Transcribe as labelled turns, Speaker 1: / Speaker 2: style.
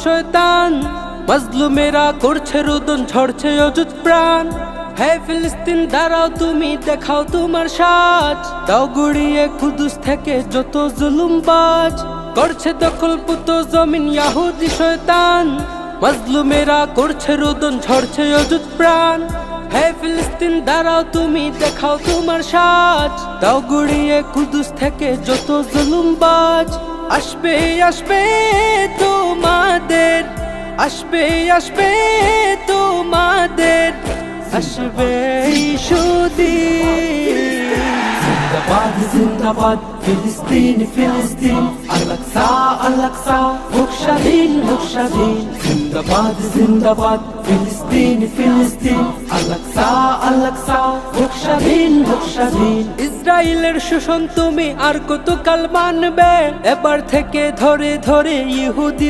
Speaker 1: শয়তান মাজলুমেরা করছে রোদন, ঝরছে অযুত প্রাণ। হে ফিলিস্তিন দাঁড়াও, তুমি দেখাও তোমার সাজ, দাও গুড়িয়ে কুদুস থেকে যত জুলুমবাজ। করছে দখল পুত জমিন ইহুদি শয়তান, মাজলুমেরা করছে রোদন, ঝরছে অযুত প্রাণ। হে ফিলিস্তিন দাঁড়াও, তুমি দেখাও তোমার সাজ, দাও গুড়িয়ে কুদুস থেকে যত জুলুমবাজ। আসবে আসবে তোমাদের, আসবে আসবে তোমাদের, আসবে সুদিন।
Speaker 2: জিন্দাবাদ জিন্দাবাদ ফিলিস্তিন ফিলিস্তিন, আল-আকসা আল-আকসা হোক স্বাধীন হোক স্বাধীন। জিন্দাবাদ জিন্দাবাদ ফিলিস্তিন ফিলিস্তিন, আল-আকসা আল-আকসা হোক স্বাধীন হোক স্বাধীন।
Speaker 1: ইসরায়েলের শোষণ তুমি আর কতকাল মানবে? এবার থেকে ধরে ধরে ইহুদি